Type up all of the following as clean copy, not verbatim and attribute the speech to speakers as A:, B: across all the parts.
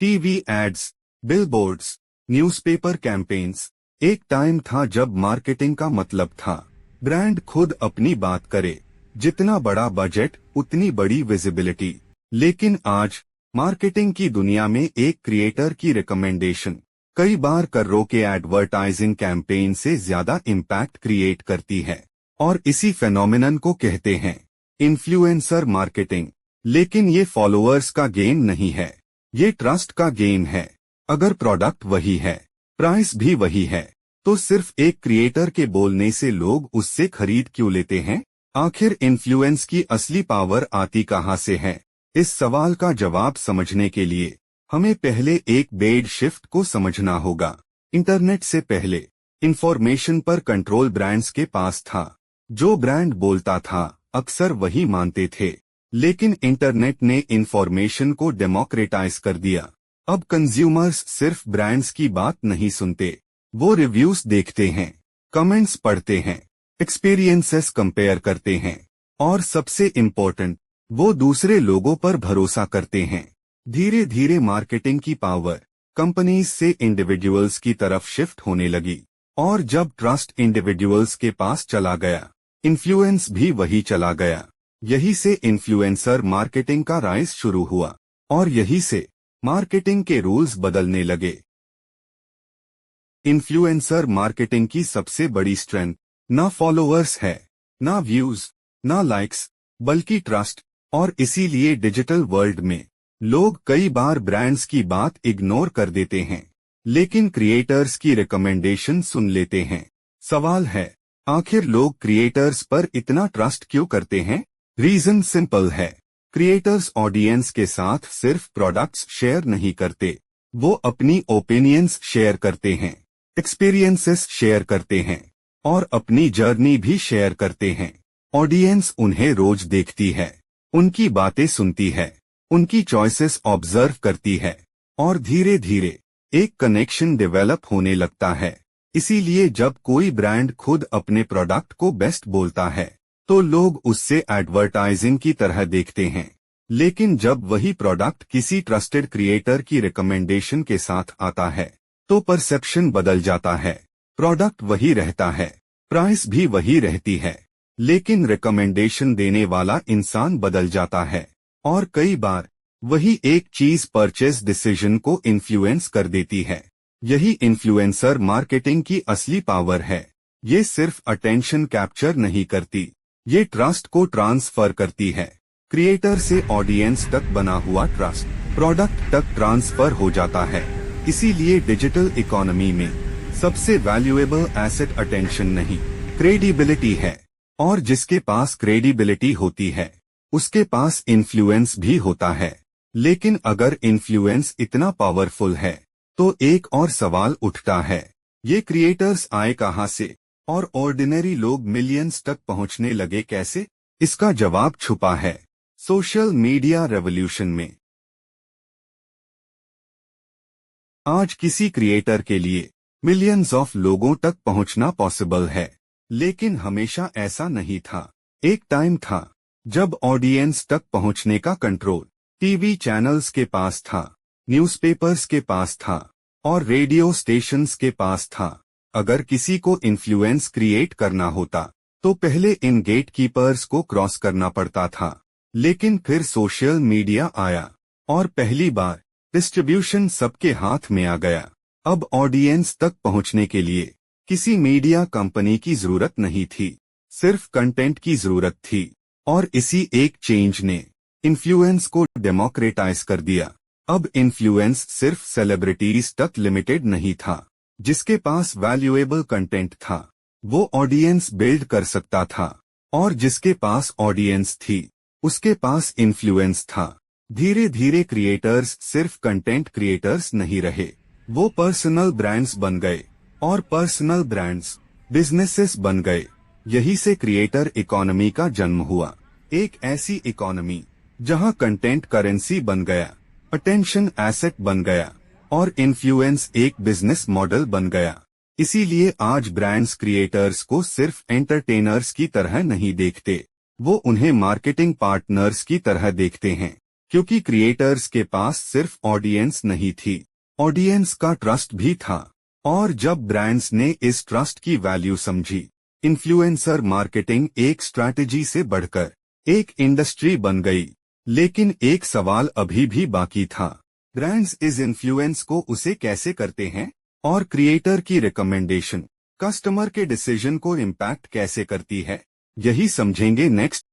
A: TV ads, billboards, newspaper campaigns. एक time था जब मार्केटिंग का मतलब था ब्रांड खुद अपनी बात करे, जितना बड़ा बजट उतनी बड़ी विजिबिलिटी। लेकिन आज मार्केटिंग की दुनिया में एक क्रिएटर की रिकमेंडेशन कई बार करोड़ों के एडवर्टाइजिंग कैंपेन से ज्यादा इम्पैक्ट क्रिएट करती है। और इसी फेनोमेनन को कहते हैं इन्फ्लुएंसर मार्केटिंग। लेकिन ये फॉलोअर्स का गेम नहीं है, ये ट्रस्ट का गेम है। अगर प्रोडक्ट वही है, प्राइस भी वही है, तो सिर्फ एक क्रिएटर के बोलने से लोग उससे खरीद क्यों लेते हैं? आखिर इन्फ्लुएंस की असली पावर आती कहाँ से है? इस सवाल का जवाब समझने के लिए हमें पहले एक बेड शिफ्ट को समझना होगा। इंटरनेट से पहले इंफॉर्मेशन पर कंट्रोल ब्रांड्स के पास था। जो ब्रांड बोलता था अक्सर वही मानते थे। लेकिन इंटरनेट ने इंफॉर्मेशन को डेमोक्रेटाइज कर दिया। अब कंज्यूमर्स सिर्फ ब्रांड्स की बात नहीं सुनते, वो रिव्यूज देखते हैं, कमेंट्स पढ़ते हैं, एक्सपीरियंसेस कंपेयर करते हैं और सबसे इम्पोर्टेंट, वो दूसरे लोगों पर भरोसा करते हैं। धीरे धीरे मार्केटिंग की पावर कंपनीज से इंडिविजुअल्स की तरफ शिफ्ट होने लगी। और जब ट्रस्ट इंडिविजुअल्स के पास चला गया, इन्फ्लुएंस भी वही चला गया। यही से इन्फ्लुएंसर मार्केटिंग का राइज शुरू हुआ और यही से मार्केटिंग के रूल्स बदलने लगे। इन्फ्लुएंसर मार्केटिंग की सबसे बड़ी स्ट्रेंथ ना फॉलोअर्स है, ना व्यूज, ना लाइक्स, बल्कि ट्रस्ट। और इसीलिए डिजिटल वर्ल्ड में लोग कई बार ब्रांड्स की बात इग्नोर कर देते हैं, लेकिन क्रिएटर्स की रिकमेंडेशन सुन लेते हैं। सवाल है, आखिर लोग क्रिएटर्स पर इतना ट्रस्ट क्यों करते हैं? रीजन सिंपल है, क्रिएटर्स ऑडियंस के साथ सिर्फ प्रोडक्ट्स शेयर नहीं करते, वो अपनी ओपिनियंस शेयर करते हैं, एक्सपीरियंसेस शेयर करते हैं और अपनी जर्नी भी शेयर करते हैं। ऑडियंस उन्हें रोज देखती है, उनकी बातें सुनती है, उनकी चॉइसेस ऑब्जर्व करती है और धीरे धीरे एक कनेक्शन डेवलप होने लगता है। इसीलिए जब कोई ब्रांड खुद अपने प्रोडक्ट को बेस्ट बोलता है तो लोग उससे एडवर्टाइजिंग की तरह देखते हैं। लेकिन जब वही प्रोडक्ट किसी ट्रस्टेड क्रिएटर की रिकमेंडेशन के साथ आता है तो परसेप्शन बदल जाता है। प्रोडक्ट वही रहता है, प्राइस भी वही रहती है, लेकिन रिकमेंडेशन देने वाला इंसान बदल जाता है। और कई बार वही एक चीज परचेज डिसीजन को इन्फ्लुएंस कर देती है। यही इन्फ्लुएंसर मार्केटिंग की असली पावर है। ये सिर्फ अटेंशन कैप्चर नहीं करती, ये ट्रस्ट को ट्रांसफर करती है। क्रिएटर से ऑडियंस तक बना हुआ ट्रस्ट प्रोडक्ट तक ट्रांसफर हो जाता है। इसीलिए डिजिटल इकोनॉमी में सबसे वैल्यूएबल एसेट अटेंशन नहीं, क्रेडिबिलिटी है। और जिसके पास क्रेडिबिलिटी होती है उसके पास इन्फ्लुएंस भी होता है। लेकिन अगर इन्फ्लुएंस इतना पावरफुल है तो एक और सवाल उठता है, ये क्रिएटर्स आए कहाँ से और ऑर्डिनरी लोग मिलियंस तक पहुंचने लगे कैसे? इसका जवाब छुपा है सोशल मीडिया रेवोल्यूशन में। आज किसी क्रिएटर के लिए मिलियंस ऑफ लोगों तक पहुंचना पॉसिबल है, लेकिन हमेशा ऐसा नहीं था। एक टाइम था जब ऑडियंस तक पहुंचने का कंट्रोल टीवी चैनल्स के पास था, न्यूज़पेपर्स के पास था और रेडियो स्टेशंस के पास था। अगर किसी को इन्फ्लुएंस क्रिएट करना होता तो पहले इन गेटकीपर्स को क्रॉस करना पड़ता था। लेकिन फिर सोशल मीडिया आया और पहली बार डिस्ट्रीब्यूशन सबके हाथ में आ गया। अब ऑडियंस तक पहुंचने के लिए किसी मीडिया कंपनी की जरूरत नहीं थी, सिर्फ कंटेंट की जरूरत थी। और इसी एक चेंज ने इन्फ्लुएंस को डेमोक्रेटाइज कर दिया। अब इन्फ्लुएंस सिर्फ सेलिब्रिटीज तक लिमिटेड नहीं था। जिसके पास वैल्यूएबल कंटेंट था वो ऑडियंस बिल्ड कर सकता था, और जिसके पास ऑडियंस थी उसके पास इन्फ्लुएंस था। धीरे धीरे क्रिएटर्स सिर्फ कंटेंट क्रिएटर्स नहीं रहे, वो पर्सनल ब्रांड्स बन गए और पर्सनल ब्रांड्स बिजनेसेस बन गए। यही से क्रिएटर इकोनॉमी का जन्म हुआ। एक ऐसी इकोनॉमी जहां कंटेंट करेंसी बन गया, अटेंशन एसेट बन गया और इन्फ्लुएंस एक बिजनेस मॉडल बन गया। इसीलिए आज ब्रांड्स क्रिएटर्स को सिर्फ एंटरटेनर्स की तरह नहीं देखते, वो उन्हें मार्केटिंग पार्टनर्स की तरह देखते हैं। क्योंकि क्रिएटर्स के पास सिर्फ ऑडियंस नहीं थी, ऑडियंस का ट्रस्ट भी था। और जब ब्रांड्स ने इस ट्रस्ट की वैल्यू समझी, इन्फ्लुएंसर मार्केटिंग एक स्ट्रैटेजी से बढ़कर एक इंडस्ट्री बन गई। लेकिन एक सवाल अभी भी बाकी था, ब्रांड्स इस इन्फ्लुएंस को उसे कैसे करते हैं, और क्रिएटर की रिकमेंडेशन कस्टमर के डिसीजन को इम्पैक्ट कैसे करती है, यही समझेंगे नेक्स्ट।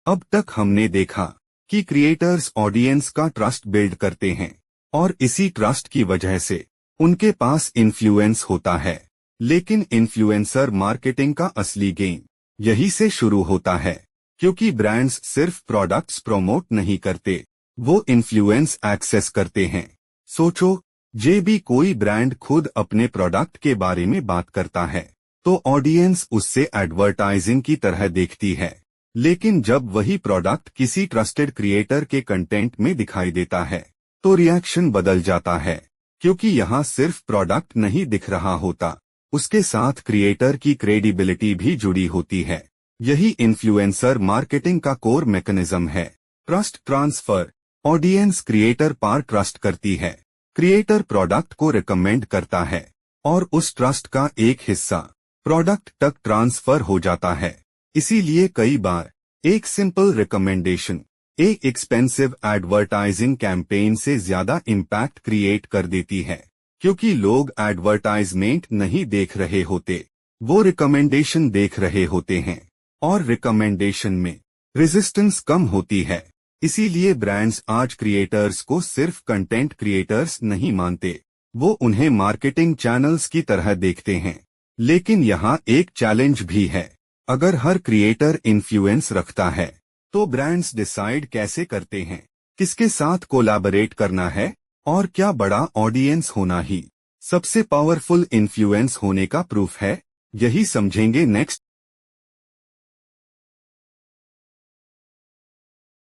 A: अब तक हमने देखा कि क्रिएटर्स ऑडियंस का ट्रस्ट बिल्ड करते हैं और इसी ट्रस्ट की वजह से उनके पास इन्फ्लुएंस होता है। लेकिन इन्फ्लुएंसर मार्केटिंग का असली गेम यही से शुरू होता है, क्योंकि ब्रांड्स सिर्फ प्रोडक्ट्स प्रमोट नहीं करते, वो इन्फ्लुएंस एक्सेस करते हैं। सोचो, जे भी कोई ब्रांड खुद अपने प्रोडक्ट के बारे में बात करता है तो ऑडियंस उससे एडवर्टाइजिंग की तरह देखती है। लेकिन जब वही प्रोडक्ट किसी ट्रस्टेड क्रिएटर के कंटेंट में दिखाई देता है तो रिएक्शन बदल जाता है, क्योंकि यहाँ सिर्फ प्रोडक्ट नहीं दिख रहा होता, उसके साथ क्रिएटर की क्रेडिबिलिटी भी जुड़ी होती है। यही इन्फ्लुएंसर मार्केटिंग का कोर मैकेनिज्म है। Trust transfer. ऑडियंस क्रिएटर पर ट्रस्ट करती है, क्रिएटर प्रोडक्ट को रिकमेंड करता है और उस ट्रस्ट का एक हिस्सा प्रोडक्ट तक ट्रांसफर हो जाता है। इसीलिए कई बार एक सिंपल रिकमेंडेशन एक एक्सपेंसिव एडवर्टाइजिंग कैंपेन से ज्यादा इम्पैक्ट क्रिएट कर देती है, क्योंकि लोग एडवर्टाइजमेंट नहीं देख रहे होते, वो रिकमेंडेशन देख रहे होते हैं, और रिकमेंडेशन में रेजिस्टेंस कम होती है। इसीलिए ब्रांड्स आज क्रिएटर्स को सिर्फ कंटेंट क्रिएटर्स नहीं मानते, वो उन्हें मार्केटिंग चैनल्स की तरह देखते हैं। लेकिन यहाँ एक चैलेंज भी है, अगर हर क्रिएटर इन्फ्लुएंस रखता है तो ब्रांड्स डिसाइड कैसे करते हैं किसके साथ कोलैबोरेट करना है, और क्या बड़ा ऑडियंस होना ही सबसे पावरफुल इन्फ्लुएंस होने का प्रूफ है, यही समझेंगे नेक्स्ट।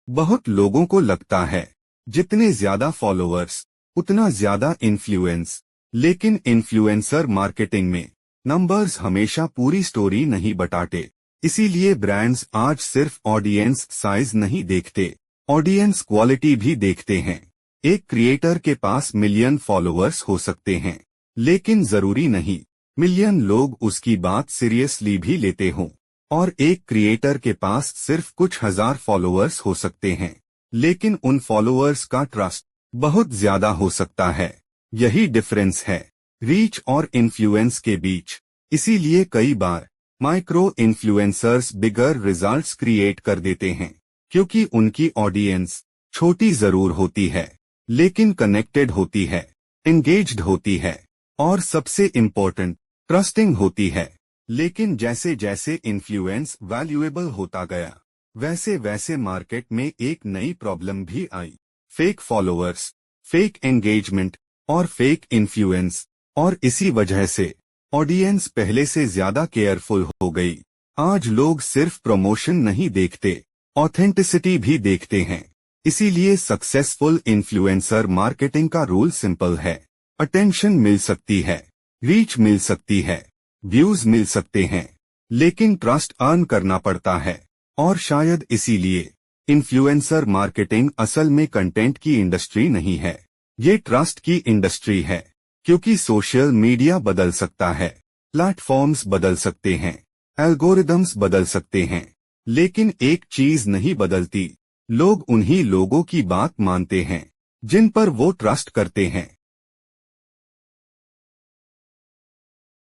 A: बहुत लोगों को लगता है जितने ज्यादा फॉलोअर्स उतना ज्यादा इन्फ्लुएंस, लेकिन इन्फ्लुएंसर मार्केटिंग में नंबर्स हमेशा पूरी स्टोरी नहीं बताते। इसीलिए ब्रांड्स आज सिर्फ ऑडियंस साइज नहीं देखते, ऑडियंस क्वालिटी भी देखते हैं। एक क्रिएटर के पास मिलियन फॉलोअर्स हो सकते हैं, लेकिन जरूरी नहीं मिलियन लोग उसकी बात सीरियसली भी लेते हों। और एक क्रिएटर के पास सिर्फ कुछ हजार फॉलोअर्स हो सकते हैं, लेकिन उन फॉलोअर्स का ट्रस्ट बहुत ज्यादा हो सकता है। यही डिफरेंस है रीच और इन्फ्लुएंस के बीच। इसीलिए कई बार माइक्रो इन्फ्लुएंसर्स बिगर रिजल्ट्स क्रिएट कर देते हैं, क्योंकि उनकी ऑडियंस छोटी जरूर होती है, लेकिन कनेक्टेड होती है, एंगेज्ड होती है, और सबसे इम्पोर्टेंट ट्रस्टिंग होती है। लेकिन जैसे जैसे इन्फ्लुएंस वैल्यूएबल होता गया, वैसे वैसे मार्केट में एक नई प्रॉब्लम भी आई, फेक फॉलोअर्स, फेक एंगेजमेंट और फेक इन्फ्लुएंस। और इसी वजह से ऑडियंस पहले से ज्यादा केयरफुल हो गई। आज लोग सिर्फ प्रमोशन नहीं देखते, ऑथेंटिसिटी भी देखते हैं। इसीलिए सक्सेसफुल इन्फ्लुएंसर मार्केटिंग का रूल सिंपल है, अटेंशन मिल सकती है, रीच मिल सकती है, व्यूज मिल सकते हैं, लेकिन ट्रस्ट अर्न करना पड़ता है। और शायद इसीलिए इन्फ्लुएंसर मार्केटिंग असल में कंटेंट की इंडस्ट्री नहीं है, ये ट्रस्ट की इंडस्ट्री है। क्योंकि सोशल मीडिया बदल सकता है, प्लेटफॉर्म्स बदल सकते हैं, एल्गोरिदम्स बदल सकते हैं, लेकिन एक चीज नहीं बदलती, लोग उन्हीं लोगों की बात मानते हैं जिन पर वो ट्रस्ट करते हैं।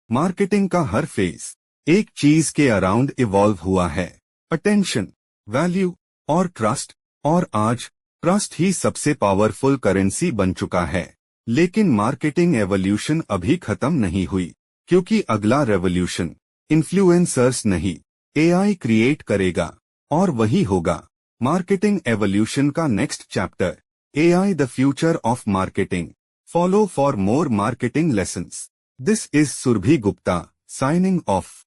A: मार्केटिंग का हर फेज एक चीज के अराउंड इवॉल्व हुआ है, अटेंशन, वैल्यू और ट्रस्ट। और आज ट्रस्ट ही सबसे पावरफुल करेंसी बन चुका है। लेकिन मार्केटिंग एवोल्यूशन अभी खत्म नहीं हुई, क्योंकि अगला रेवोल्यूशन इन्फ्लुएंसर्स नहीं एआई क्रिएट करेगा, और वही होगा मार्केटिंग एवोल्यूशन का next chapter, AI the future of marketing. Follow for more marketing lessons. This is Surabhi Gupta signing of.